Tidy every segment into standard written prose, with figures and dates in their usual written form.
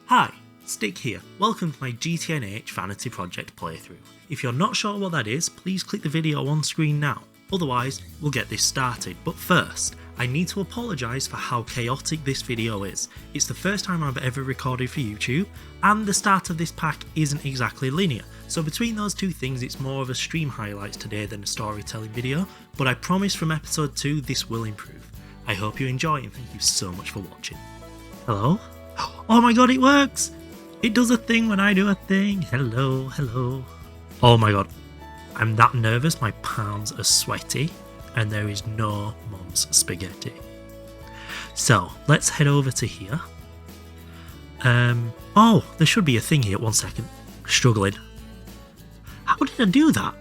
Hi, Stick here. Welcome to my GTNH Vanity Project playthrough. If you're not sure what that is, please click the video on screen now. Otherwise, we'll get this started. But first, I need to apologise for how chaotic this video is. It's the first time I've ever recorded for YouTube, and the start of this pack isn't exactly linear. So between those two things, it's more of a stream highlights today than a storytelling video, but I promise from episode 2 this will improve. I hope you enjoy and thank you so much for watching. Hello? Oh my god, it works! It does a thing when I do a thing. Hello, hello. Oh my god. I'm that nervous, my palms are sweaty, and there is no mum's spaghetti. So, let's head over to here. Oh, there should be a thing here. 1 second. Struggling. How did I do that?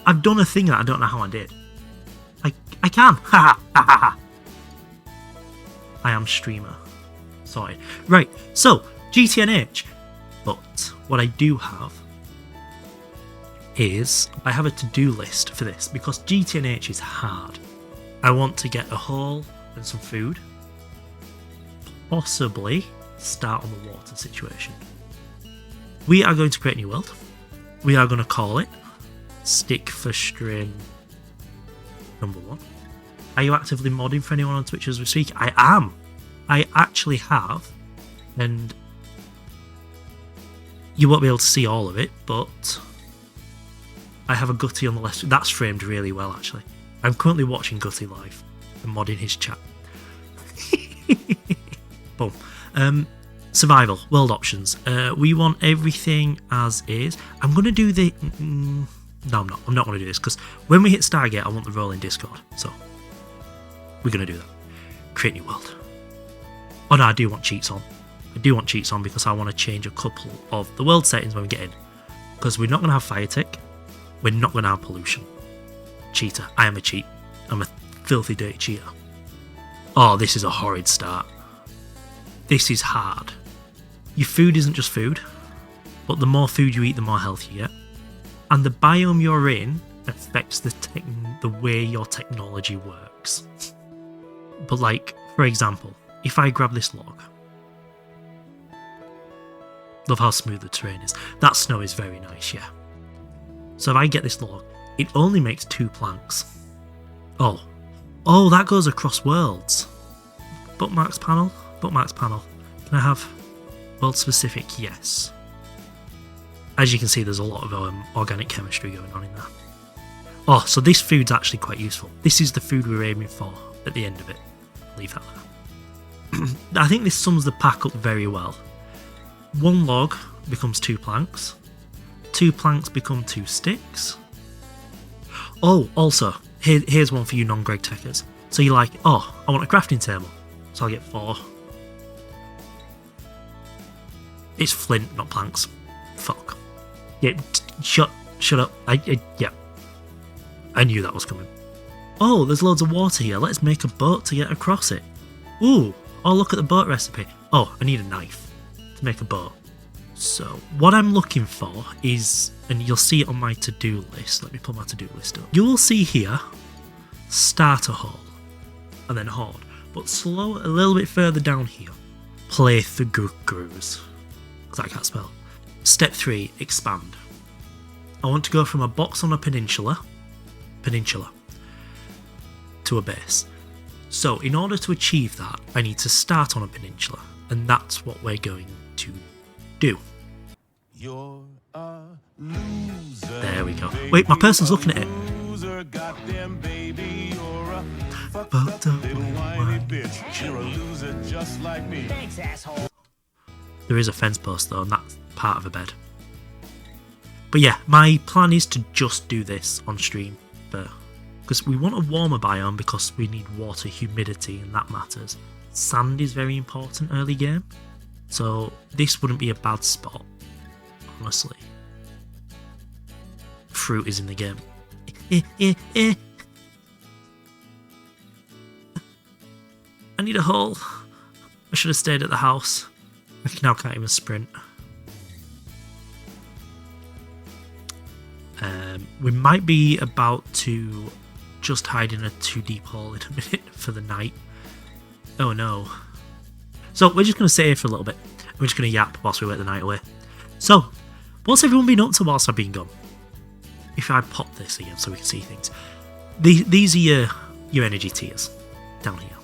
I've done a thing that I don't know how I did. I can. Ha ha ha ha. I am streamer. Sorry. Right, so, GTNH. But, what I do have is, I have a to-do list for this, because GTNH is hard. I want to get a hole and some food. Possibly start on the water situation. We are going to create a new world. We are going to call it Stick for String number 1. Are you actively modding for anyone on Twitch as we speak? I am. I actually have, and you won't be able to see all of it, but I have a Gutty on the left. That's framed really well, actually. I'm currently watching Gutty live and modding his chat. Boom. Survival, world options. We want everything as is. I'm going to do the... no, I'm not. I'm not going to do this, because when we hit Stargate, I want the rolling Discord. So, we're going to do that. Create new world. Oh no, I do want cheats on. I do want cheats on because I want to change a couple of the world settings when we get in. Because we're not going to have fire tick. We're not going to have pollution. Cheater. I am a cheat. I'm a filthy dirty cheater. Oh, this is a horrid start. This is hard. Your food isn't just food, but the more food you eat, the more health you get. And the biome you're in affects the way your technology works. But like, for example, if I grab this log, love how smooth the terrain is. That snow is very nice, yeah. So if I get this log, it only makes 2 planks. Oh, that goes across worlds. Bookmarks panel, bookmarks panel. Can I have world specific? Yes. As you can see, there's a lot of organic chemistry going on in there. Oh, so this food's actually quite useful. This is the food we're aiming for at the end of it. Leave that there. I think this sums the pack up very well. 1 log becomes 2 planks. 2 planks become 2 sticks. Oh, also, here's one for you non-Greg techers. So you're like, oh, I want a crafting table. So I'll get 4. It's flint, not planks. Fuck. Yeah, shut up. Yeah. I knew that was coming. Oh, there's loads of water here. Let's make a boat to get across it. Ooh, oh, look at the boat recipe. Oh, I need a knife to make a boat. So, what I'm looking for is, and you'll see it on my to-do list. Let me pull my to-do list up. You will see here, starter hole, and then horde. But slow a little bit further down here, play the grooves. Because I can't spell. Step 3, expand. I want to go from a box on a peninsula, to a base. So, in order to achieve that, I need to start on a peninsula, and that's what we're going to do. You're a loser, there we go. Wait, my person's looking at it. loser, goddamn baby, you're a fucked Fucked up up little little whiny whiny bitch. You're a loser just like me. Thanks, asshole. There is a fence post though, and that's part of a bed. But yeah, my plan is to just do this on stream, because we want a warmer biome because we need water, humidity, and that matters. Sand is very important early game, so this wouldn't be a bad spot, honestly. Fruit is in the game. I need a hole. I should have stayed at the house. I now can't even sprint. We might be about to just hide in a too deep hole in a minute for the night. Oh no. So we're just going to sit here for a little bit. We're just going to yap whilst we wait the night away. So, what's everyone been up to whilst I've been gone? If I pop this again so we can see things. These are your energy tiers down here.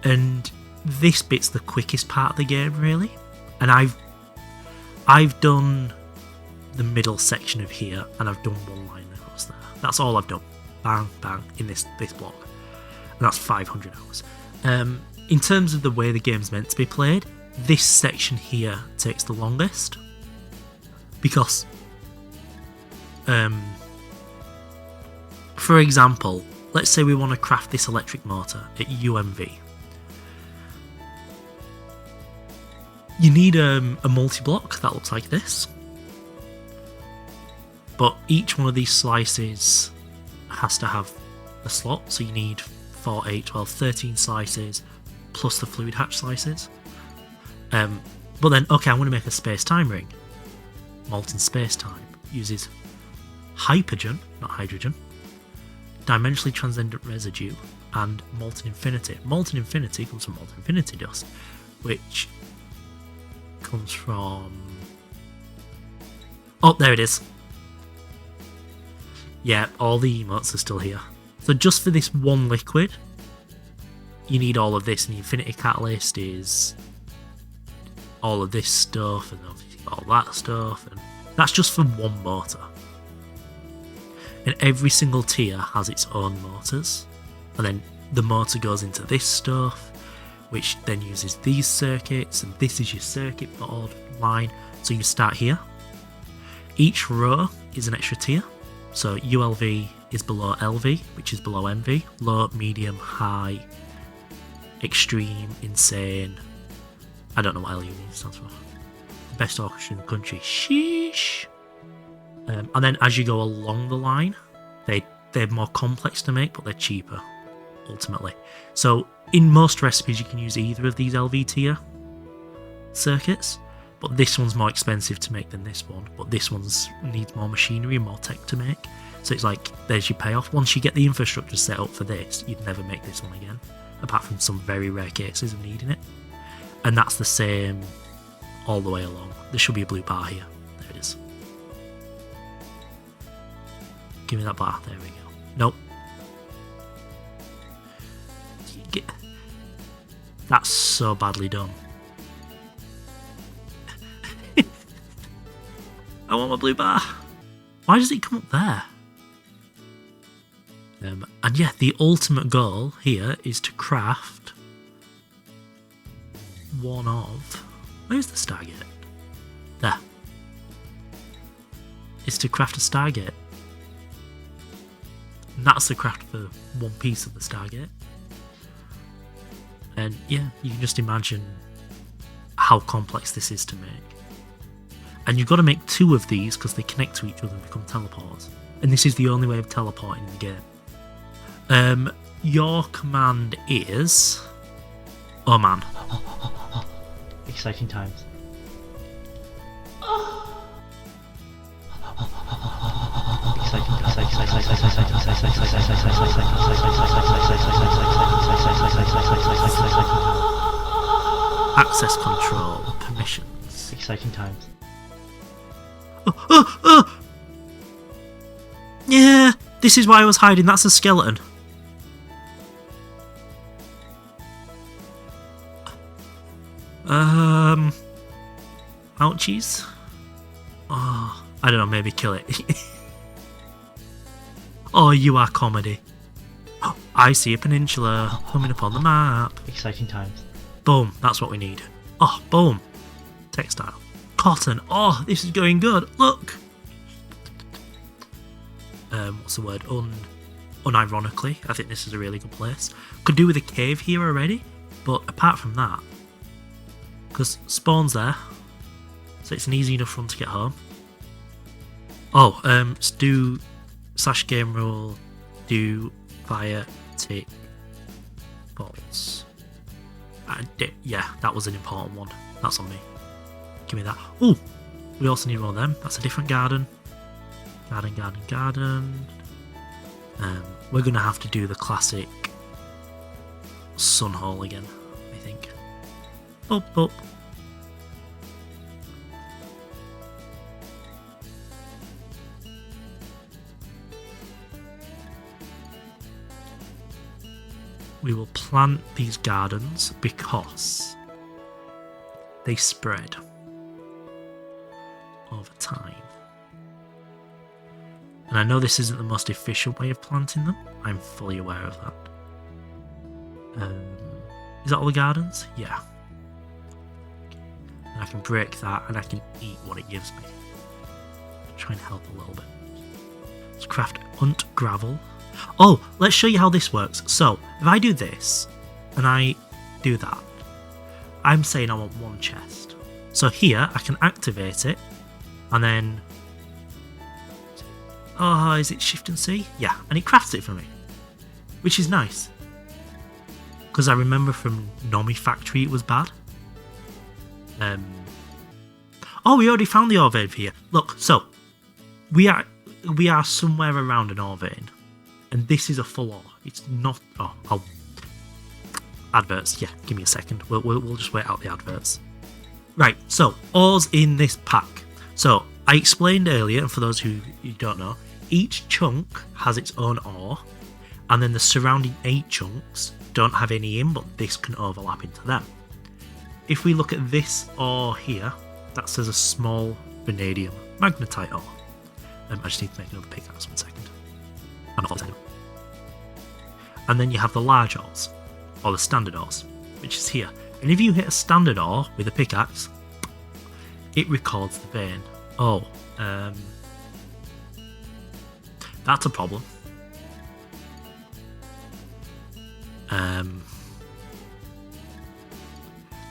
And this bit's the quickest part of the game, really. And I've done the middle section of here, and I've done one line across there. That's all I've done. Bang, bang, in this block. And that's 500 hours. In terms of the way the game's meant to be played, this section here takes the longest. Because, for example, let's say we want to craft this electric motor at UMV. You need a multi-block that looks like this. But each one of these slices has to have a slot, so you need 4, 8, 12, 13 slices, plus the fluid hatch slices. But then, okay, I'm going to make a space-time ring. Molten space-time uses hypogen, not hydrogen, dimensionally transcendent residue, and molten infinity. Molten infinity comes from molten infinity dust, which comes from... Oh, there it is. Yeah, all the emotes are still here. So just for this one liquid, you need all of this, and the infinity catalyst is all of this stuff, and obviously all that stuff, and that's just for one motor. And every single tier has its own motors, and then the motor goes into this stuff, which then uses these circuits, and this is your circuit board line. So you start here. Each row is an extra tier. So ULV is below LV, which is below MV. Low, medium, high, extreme, insane. I don't know what LU stands for. Best orchestra in the country. Sheesh. And then as you go along the line, they're more complex to make, but they're cheaper, ultimately. So in most recipes, you can use either of these LV tier circuits, but this one's more expensive to make than this one. But this one's needs more machinery and more tech to make. So it's like, there's your payoff. Once you get the infrastructure set up for this, you'd never make this one again, apart from some very rare cases of needing it. And that's the same all the way along. There should be a blue bar here. There it is. Give me that bar. There we go. Nope. That's so badly done. I want my blue bar. Why does it come up there? And yeah, the ultimate goal here is to craft one of... Where's the Stargate? There. It's to craft a Stargate. And that's the craft for one piece of the Stargate. And yeah, you can just imagine how complex this is to make. And you've got to make two of these because they connect to each other and become teleports. And this is the only way of teleporting in the game. Your command is... Oh man. Exciting times. Access control, permissions. Exciting times. Yeah, this is why I was hiding. That's a skeleton. Ouchies. Oh, I don't know, maybe kill it. Oh, you are comedy. Oh, I see a peninsula coming up on the map. Exciting times. Boom, that's what we need. Oh, boom. Textile. Cotton. Oh, this is going good. Look. What's the word? Unironically, I think this is a really good place. Could do with a cave here already, but apart from that, because spawn's there, so it's an easy enough run to get home. Oh, let's do /game rule, do fire, tick, bolts. Yeah, that was an important one. That's on me. Give me that. Oh, we also need one of them. That's a different garden. Garden. We're going to have to do the classic sun hole again, I think. Up. we will plant these gardens because they spread over time. And I know this isn't the most efficient way of planting them. I'm fully aware of that. Is that all the gardens? Yeah. And I can break that and I can eat what it gives me. Try and help a little bit. Let's craft hunt gravel. Oh, let's show you how this works. So, if I do this and I do that, I'm saying I want one chest. So here, I can activate it and then... Oh, is it Shift and C? Yeah, and it crafts it for me, which is nice. Because I remember from Nomi Factory it was bad. Oh, we already found the ore vein here. Look, so we are somewhere around an ore vein, and this is a full ore. It's not. Oh, adverts. Yeah, give me a second. We'll just wait out the adverts. Right. So ores in this pack. So I explained earlier, and for those who don't know, each chunk has its own ore, and then the surrounding 8 chunks don't have any in, but this can overlap into them. If we look at this ore here, that says a small vanadium magnetite ore. I just need to make another pickaxe, 1 second. And then you have the large ores, or the standard ores, which is here. And if you hit a standard ore with a pickaxe, it records the vein. Oh, that's a problem.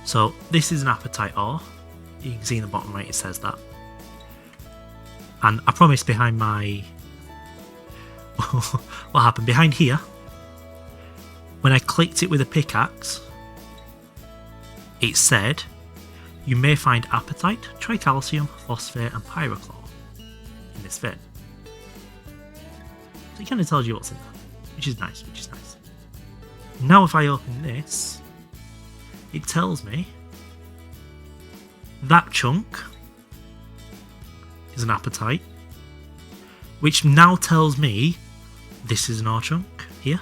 So this is an apatite ore. You can see in the bottom right it says that. And I promise behind my... what happened? Behind here, when I clicked it with a pickaxe, it said, you may find apatite, tricalcium, phosphate and pyroclore in this vein. So it kind of tells you what's in there, which is nice, Now if I open this, it tells me that chunk is an apatite, which now tells me this is an ore chunk here,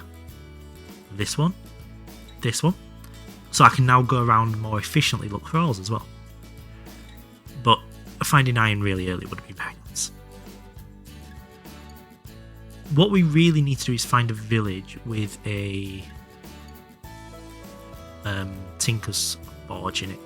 this one, so I can now go around more efficiently look for ores as well. But finding iron really early would have been painless. What we really need to do is find a village with a Tinker's Forge in it.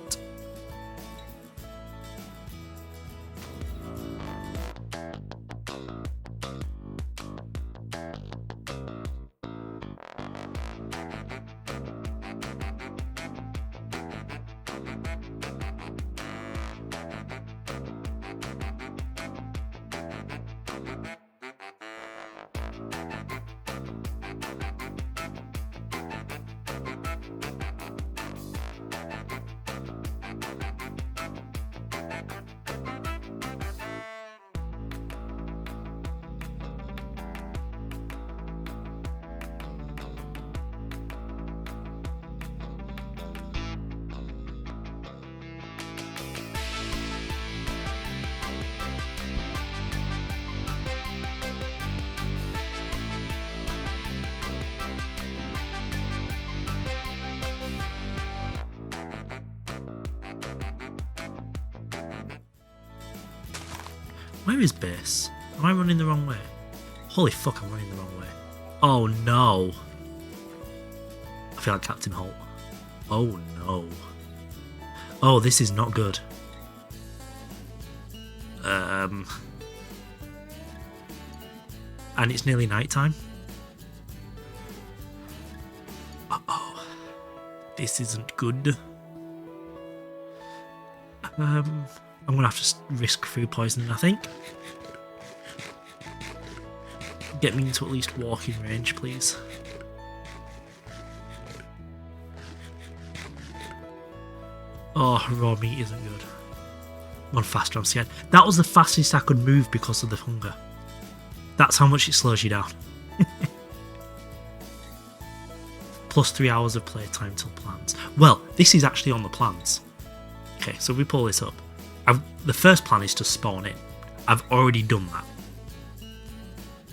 Where is base? Am I running the wrong way? Holy fuck, I'm running the wrong way. Oh no. I feel like Captain Holt. Oh no. Oh, this is not good. And it's nearly night time. Uh-oh. This isn't good. I'm gonna have to risk food poisoning, I think. Get me into at least walking range, please. Oh, raw meat isn't good. Run faster, I'm scared. That was the fastest I could move because of the hunger. That's how much it slows you down. Plus 3 hours of playtime till plans. Well, this is actually on the plans. Okay, so we pull this up. The first plan is to spawn in. I've already done that.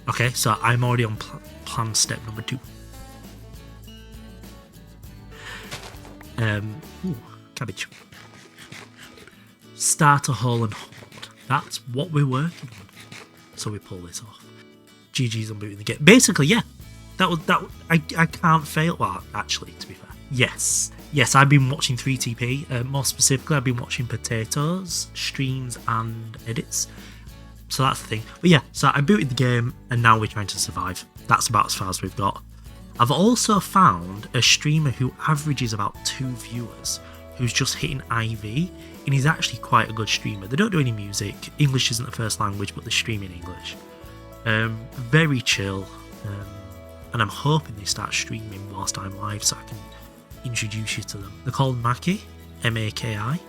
Okay, so I'm already on plan step number 2. Ooh, cabbage. Start a haul and hoard. That's what we're working on. So we pull this off. GG's on booting the game. Basically, yeah. I can't fail. Well, actually, to be fair. Yes, I've been watching 3TP. More specifically, I've been watching Potatoes, streams and edits. So that's the thing. But yeah, so I booted the game and now we're trying to survive. That's about as far as we've got. I've also found a streamer who averages about 2 viewers, who's just hitting IV, and he's actually quite a good streamer. They don't do any music. English isn't the first language, but they stream in English. Very chill. And I'm hoping they start streaming whilst I'm live so I can introduce you to them. They're called Maki, M-A-K-I.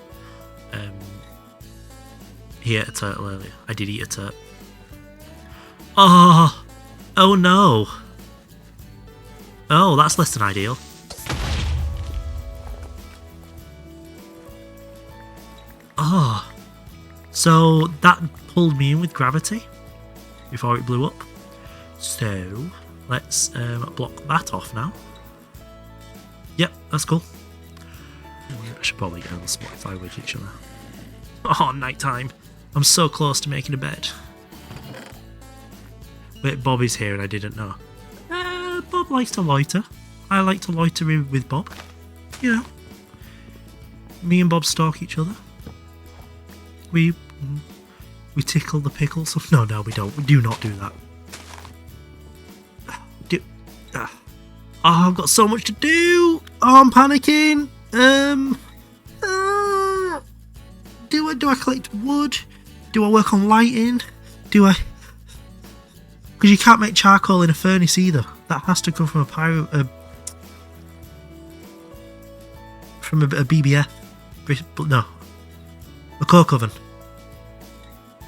He ate a turtle earlier. I did eat a turtle. Oh no. Oh, that's less than ideal. Oh, so that pulled me in with gravity before it blew up. So let's block that off now. Yep, that's cool. I should probably get on the Spotify with each other. Oh, nighttime. I'm so close to making a bed. Wait, Bob is here and I didn't know. Bob likes to loiter. I like to loiter with Bob. You know. Me and Bob stalk each other. We tickle the pickles. No, we don't. We do not do that. Oh, I've got so much to do. Oh, I'm panicking. Do I collect wood? Do I work on lighting? Do I? Because you can't make charcoal in a furnace either. That has to come from a BBF. No, a coke oven.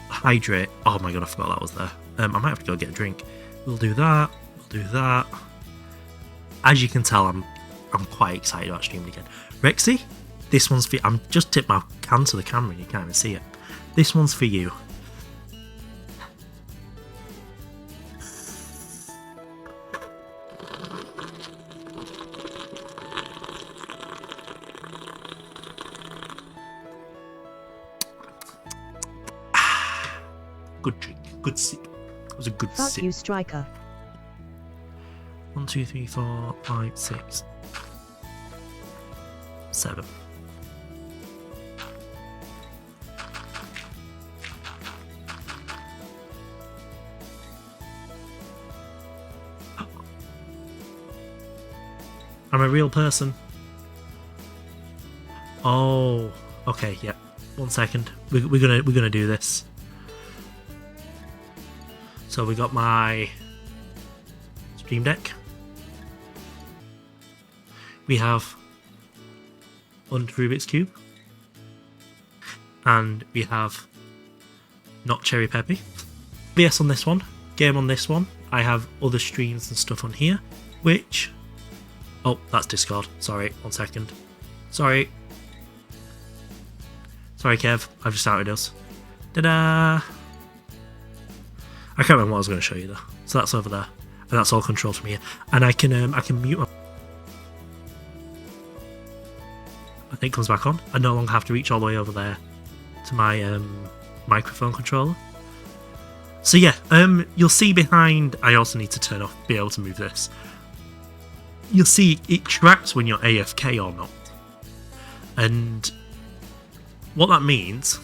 Hydrate. Oh my god, I forgot that was there. I might have to go get a drink. We'll do that. As you can tell, I'm quite excited about streaming again. Rexy, this one's for you. I'm just tipped my can to the camera and you can't even see it. This one's for you. Good drink, good sip. It was a good Fuck sip. you, Striker. 1, 2, 3, 4, 5, 6, 7. I'm a real person. Oh, okay, yeah. 1 second. We're gonna do this. So we got my Stream Deck. We have Under Rubik's Cube. And we have Not Cherry Peppy. BS on this one. Game on this one. I have other streams and stuff on here. Which... Oh, that's Discord. Sorry, 1 second. Sorry, Kev. I've just started us. Ta-da! I can't remember what I was going to show you though. So that's over there. And that's all controlled from here. And I can mute my... I think it comes back on. I no longer have to reach all the way over there to my microphone controller. So yeah, you'll see behind... I also need to turn off, be able to move this. You'll see it tracks when you're AFK or not. And what that means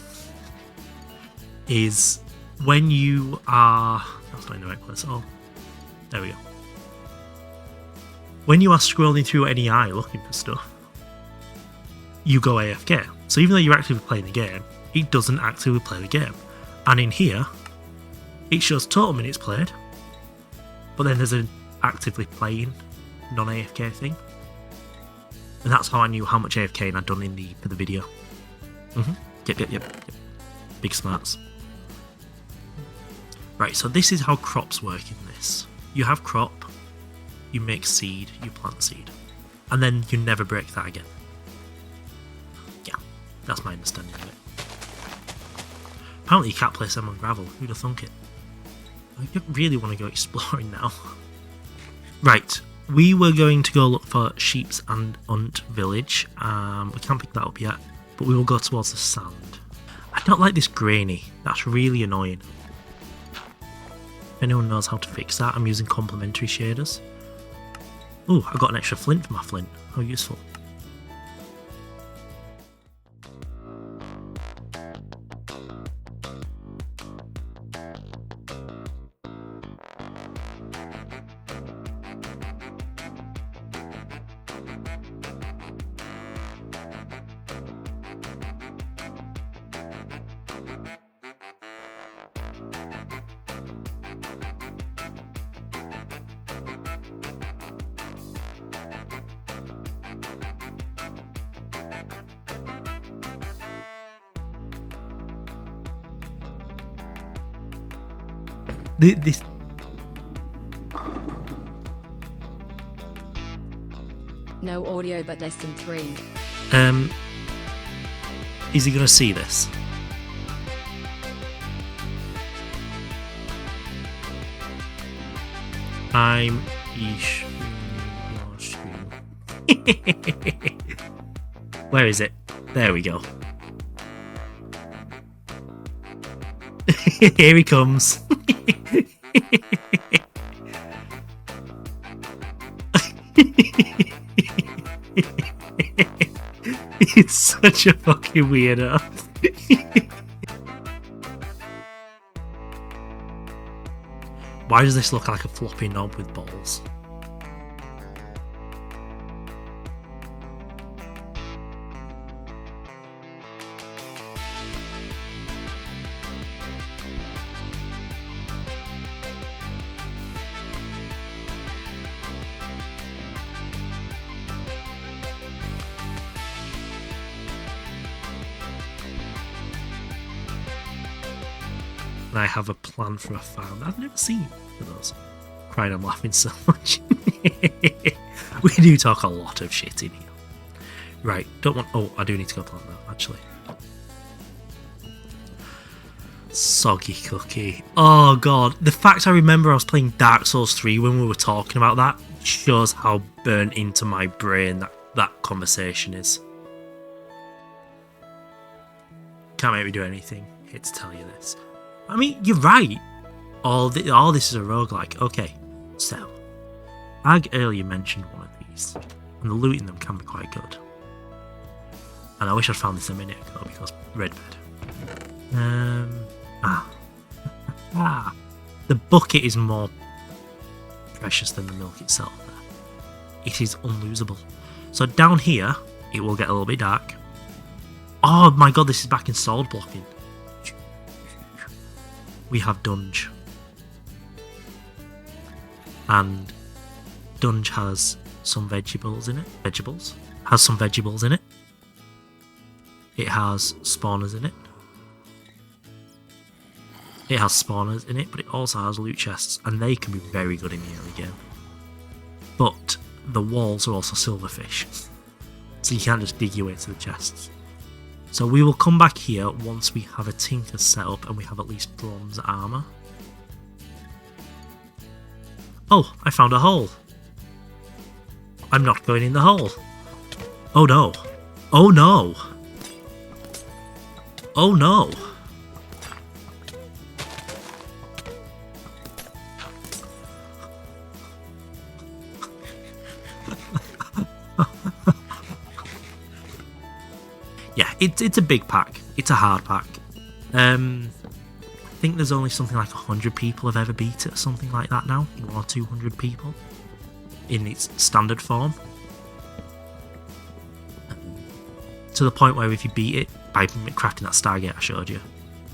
is when you are... That's not in the right place at all. There we go. When you are scrolling through any eye looking for stuff, you go AFK. So even though you're actively playing the game, it doesn't actively play the game. And in here, it shows total minutes played, but then there's an actively playing non-AFK thing. And that's how I knew how much AFK I'd done for the video. Yep. Big smarts. Right, so this is how crops work in this. You have crop, you make seed, you plant seed. And then you never break that again. Yeah, that's my understanding of it. Apparently you can't place them on gravel. Who'd have thunk it? I don't really want to go exploring now. Right, we were going to go look for Sheep's and Unt village. We can't pick that up yet, but we will go towards the sand. I don't like this grainy. That's really annoying. If anyone knows how to fix that, I'm using complementary shaders. Oh, I got an extra flint for my flint. How useful. This No audio but less than 3. is he gonna see this? I'm Ish. Where is it? There we go. Here he comes. It's such a fucking weirdo. Why does this look like a floppy knob with balls? And I have a plan for a farm that I've never seen for those. Crying, I'm laughing so much. We do talk a lot of shit in here. Right, don't want... Oh, I do need to go plant that, actually. Soggy cookie. Oh, God. The fact I remember I was playing Dark Souls 3 when we were talking about that shows how burnt into my brain that conversation is. Can't make me do anything. Here to tell you this. I mean, you're right. All this is a roguelike. Okay, so Ag earlier mentioned one of these, and the loot in them can be quite good. And I wish I'd found this a minute ago because red bed. The bucket is more precious than the milk itself. It is unlosable. So down here, it will get a little bit dark. Oh my god, this is back in sword blocking. We have Dunge. And Dunge has some vegetables in it. Has some vegetables in it. It has spawners in it. It has spawners in it, but it also has loot chests, and they can be very good in the early game. But the walls are also silverfish, so you can't just dig your way to the chests. So we will come back here once we have a tinker set up and we have at least bronze armour. Oh, I found a hole. I'm not going in the hole. Oh no. Oh no. Oh no. Yeah, it's a big pack. It's a hard pack. I think there's only something like 100 people have ever beat it or something like that now. 1 or 200 people in its standard form. To the point where if you beat it by crafting that Stargate I showed you,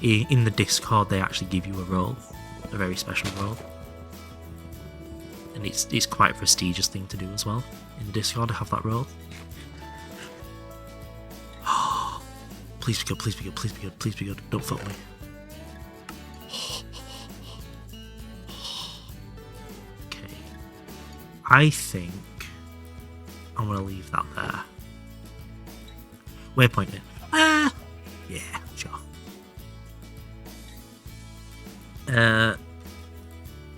in the Discord they actually give you a role, a very special role. And it's quite a prestigious thing to do as well, in the Discord to have that role. Please be good, please be good, please be good, please be good. Don't fuck me. Okay. I think I'm going to leave that there. Waypoint it. Yeah, sure.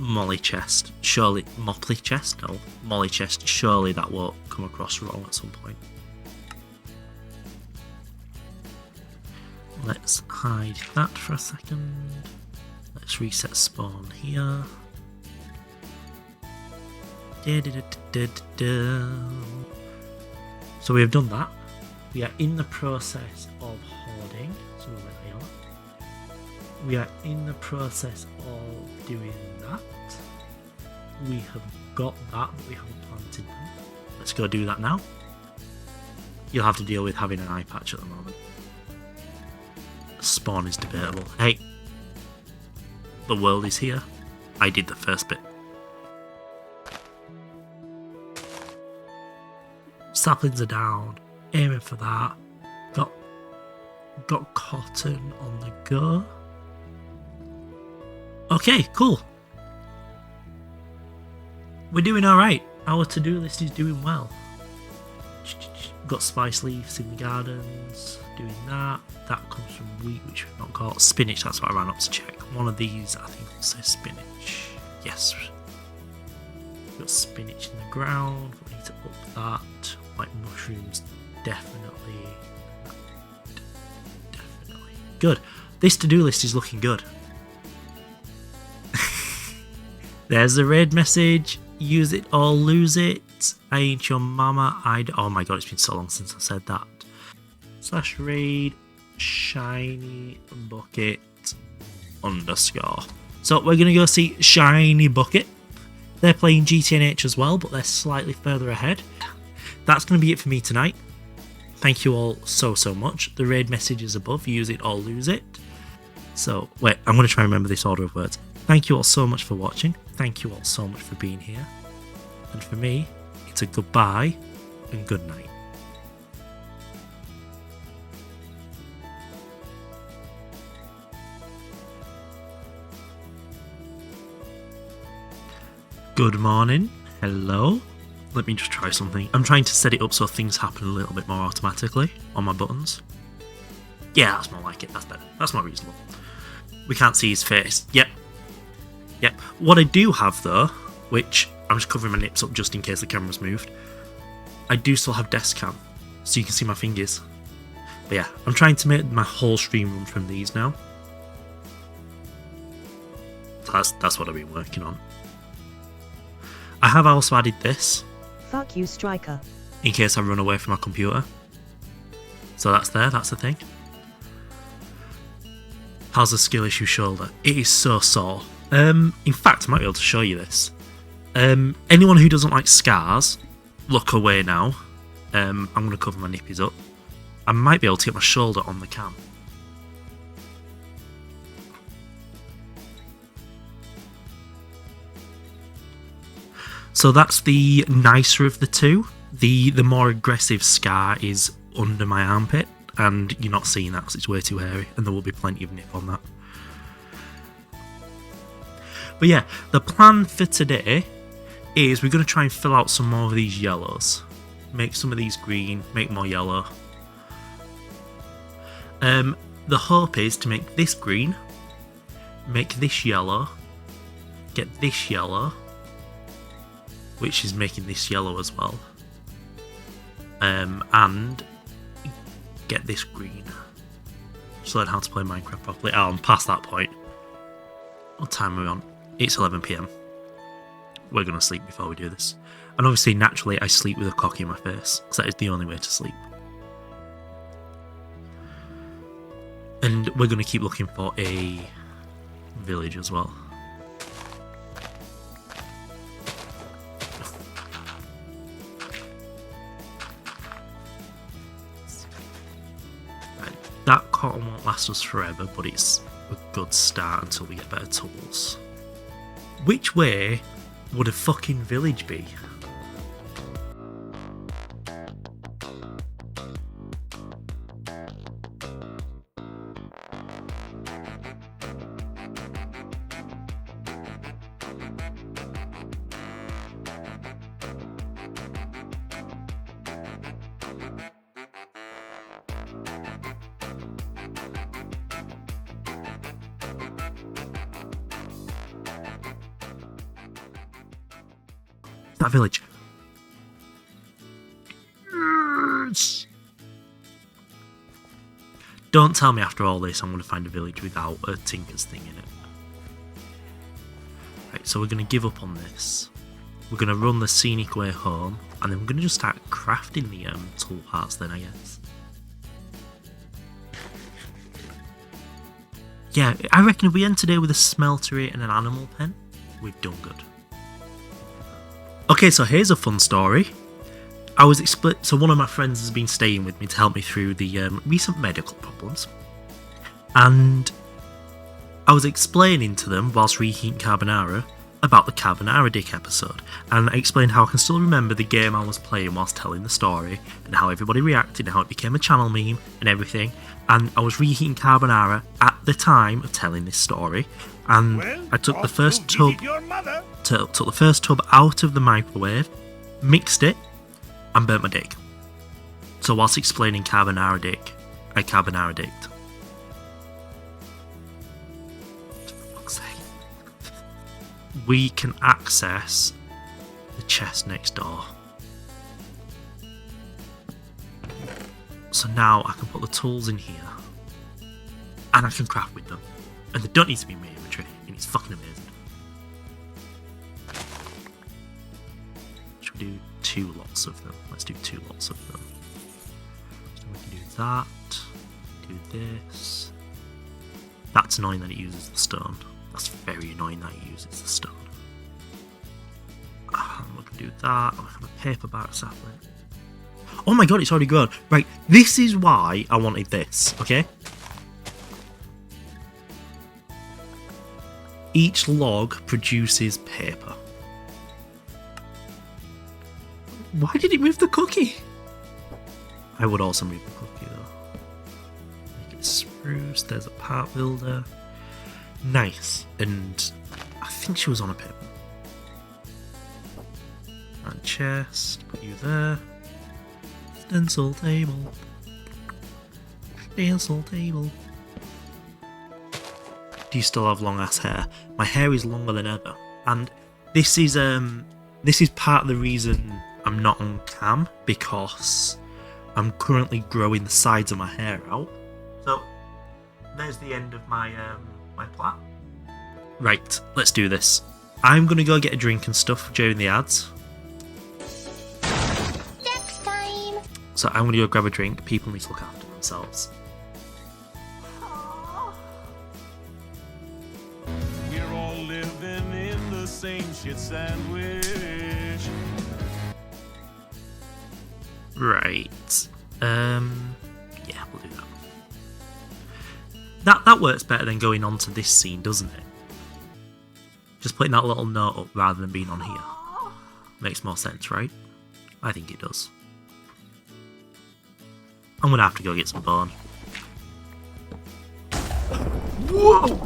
Molly chest. Surely, Mopley chest? No, Molly chest. Surely that won't come across wrong at some point. Let's hide that for a second. Let's reset spawn here. So we have done that. We are in the process of hoarding. So we are in the process of doing that. We have got that, but we haven't planted them. Let's go do that now. You'll have to deal with having an eye patch at the moment. Spawn is debatable. Hey, the world is here. I did the first bit. Saplings are down. Aiming for that. Got cotton on the go. Okay, cool. We're doing alright. Our to-do list is doing well. Got spice leaves in the gardens. Doing that. That comes from wheat, which we've not got. Spinach, that's what I ran up to check. One of these, I think, will say spinach. Yes. Got spinach in the ground. We need to up that. White mushrooms, definitely. Definitely. Good. This to-do list is looking good. There's the raid message. Use it or lose it. I ain't your mama. Oh my god, it's been so long since I said that. /raid shiny bucket _ So we're going to go see Shiny Bucket. They're playing GTNH as well, but they're slightly further ahead. That's going to be it for me tonight. Thank you all so much. The raid message is above. Use it or lose it. So, wait, I'm going to try and remember this order of words. Thank you all so much for watching. Thank you all so much for being here. And for me, it's a goodbye and good night. Good morning. Hello. Let me just try something. I'm trying to set it up so things happen a little bit more automatically on my buttons. Yeah, that's more like it. That's better. That's more reasonable. We can't see his face. Yep. What I do have though, which I'm just covering my nips up just in case the camera's moved, I do still have desk cam, so you can see my fingers. But yeah, I'm trying to make my whole stream run from these now. That's what I've been working on. I have also added this. Fuck you, Striker. In case I run away from my computer. So that's there, that's the thing. How's the skill issue shoulder? It is so sore. In fact, I might be able to show you this. Anyone who doesn't like scars, look away now. I'm going to cover my nippies up. I might be able to get my shoulder on the cam. So that's the nicer of the two. The more aggressive scar is under my armpit, and you're not seeing that because it's way too hairy, and there will be plenty of nip on that. But yeah, the plan for today is we're going to try and fill out some more of these yellows. Make some of these green, make more yellow. The hope is to make this green, make this yellow, get this yellow, which is making this yellow as well, and get this green. Just learn how to play Minecraft properly. Oh, I'm past that point. What time are we on? It's 11 PM. We're going to sleep before we do this. And obviously, naturally, I sleep with a cock in my face, because that is the only way to sleep. And we're going to keep looking for a village as well. That cotton won't last us forever, but it's a good start until we get better tools. Which way would a fucking village be? That village. Yes. Don't tell me after all this I'm going to find a village without a Tinker's thing in it. Right, so we're going to give up on this. We're going to run the scenic way home, and then we're going to just start crafting the tool parts then, I guess. Yeah, I reckon if we end today with a smeltery and an animal pen, we've done good. Okay, so here's a fun story. So one of my friends has been staying with me to help me through the recent medical problems. And I was explaining to them, whilst reheating carbonara, about the Carbonara Dick episode. And I explained how I can still remember the game I was playing whilst telling the story, and how everybody reacted, and how it became a channel meme, and everything. And I was reheating carbonara at the time of telling this story. And I took the first tub took the first tub out of the microwave, mixed it, and burnt my dick. So whilst explaining Carbonara Dick, I Carbonara Dicked. For fuck's sake. We can access the chest next door. So now I can put the tools in here, and I can craft with them. And they don't need to be in my inventory, and it's fucking amazing. Should we do 2 lots of them? Let's do 2 lots of them. So we can do that, do this. That's annoying that it uses the stone. That's very annoying that it uses the stone. We can do that. We have a paperback sapling. Oh my god, it's already grown. Right, this is why I wanted this, okay? Each log produces paper. Why did it move the cookie? I would also move the cookie though. Make it spruce. There's a part builder. Nice. And I think she was on a paper. And chest. Put you there. Stencil table. Stencil table. Do you still have long ass hair? My hair is longer than ever. And this is part of the reason I'm not on cam, because I'm currently growing the sides of my hair out. So there's the end of my my plan. Right, let's do this. I'm gonna go get a drink and stuff during the ads. Next time. So I'm gonna go grab a drink. People need to look after themselves. We're all living in the same shit sandwich. Right. Yeah, we'll do that. That works better than going on to this scene, doesn't it? Just putting that little note up rather than being on here. Makes more sense, right? I think it does. I'm gonna have to go get some bone. Whoa!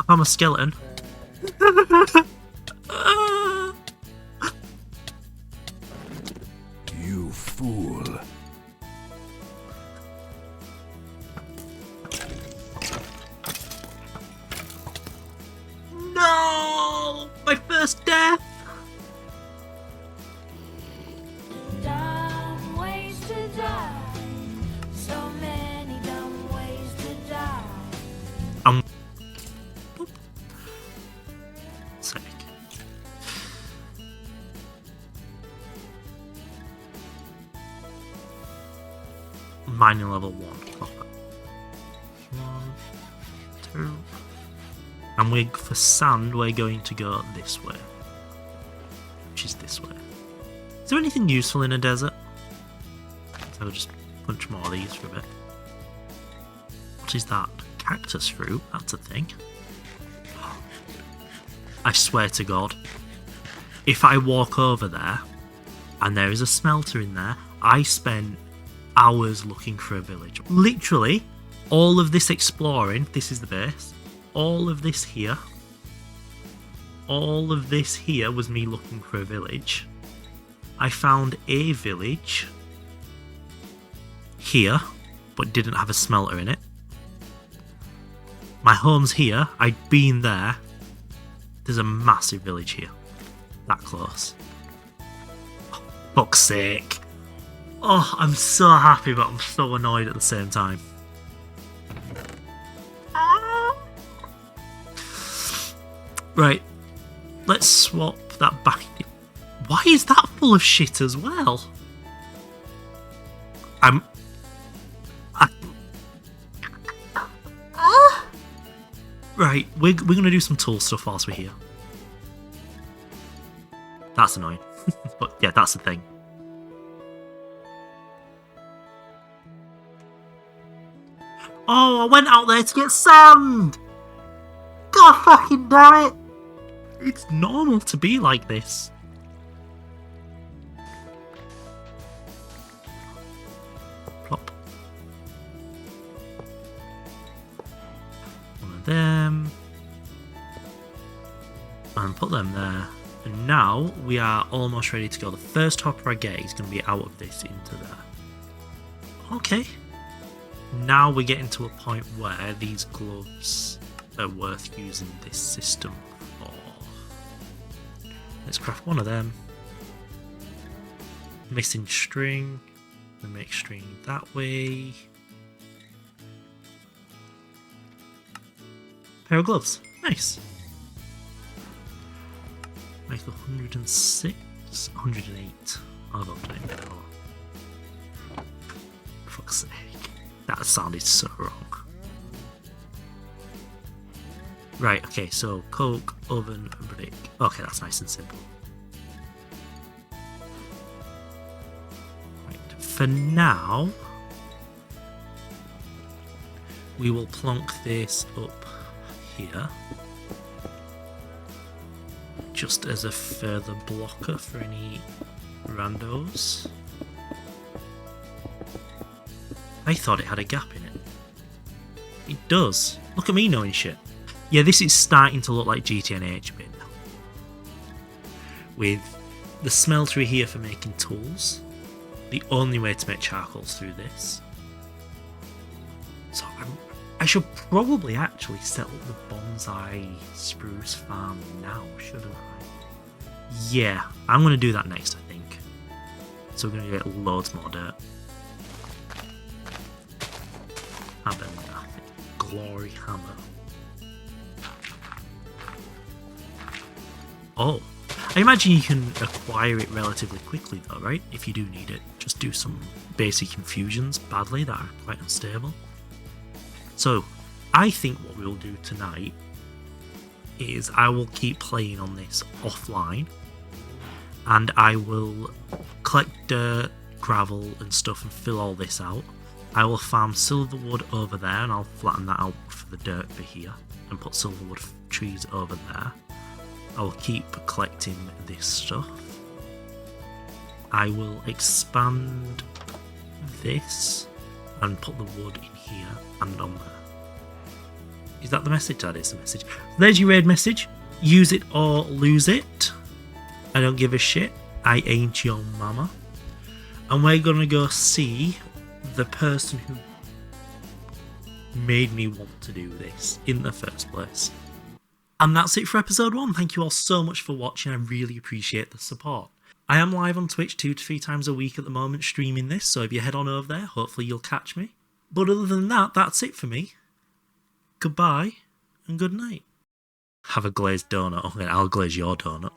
I'm a skeleton. You fool. No! My first death! Dumb ways to die. So many dumb ways to die. Sick. Mining level 1. Copper. 1, 2. And for sand, we're going to go this way. Which is this way. Is there anything useful in a desert? So I'll just punch more of these for a bit. What is that? Cactus fruit? That's a thing. I swear to God, if I walk over there and there is a smelter in there, I spent hours looking for a village. Literally, all of this exploring, this is the base, all of this here was me looking for a village. I found a village here, but didn't have a smelter in it. My home's here. I'd been there. There's a massive village here. That close. Oh, fuck's sake. Oh, I'm so happy, but I'm so annoyed at the same time. Right. Let's swap that back. Why is that full of shit as well? Right, we're going to do some tool stuff whilst we're here. That's annoying. But yeah, that's the thing. Oh, I went out there to get sand! God fucking damn it! It's normal to be like this. Plop. One of them. And put them there. And now we are almost ready to go. The first hopper I get is going to be out of this into there. Okay. Now we're getting to a point where these gloves are worth using this system for. Let's craft one of them. Missing string. We make string that way. Pair of gloves. Nice. Make 106, 108. I've done it before. Fuck's sake. That sounded so wrong. Right, okay, so coke, oven, brick. Okay, that's nice and simple. Right, for now, we will plonk this up here. Just as a further blocker for any randos. I thought it had a gap in it. It does. Look at me knowing shit. Yeah, this is starting to look like GTNH a bit now. With the smeltery here for making tools. The only way to make charcoal's through this. So I should probably actually set up the bonsai spruce farm now, shouldn't I? Yeah, I'm going to do that next, I think. So we're going to get loads more dirt. Glory hammer. Oh, I imagine you can acquire it relatively quickly though, right? If you do need it, just do some basic infusions badly that are quite unstable. So, I think what we'll do tonight is I will keep playing on this offline, and I will collect dirt, gravel and stuff and fill all this out. I will farm silverwood over there and I'll flatten that out for the dirt for here and put silverwood trees over there. I will keep collecting this stuff. I will expand this and put the wood in here and on there. Is that the message? That is the message. There's your raid message. Use it or lose it. I don't give a shit. I ain't your mama. And we're gonna go see the person who made me want to do this in the first place. And that's it for episode 1. Thank you all so much for watching. I really appreciate the support. I am live on Twitch 2 to 3 times a week at the moment streaming this, so if you head on over there, hopefully you'll catch me. But other than that, that's it for me. Goodbye and good night. Have a glazed donut. Okay, I'll glaze your donut.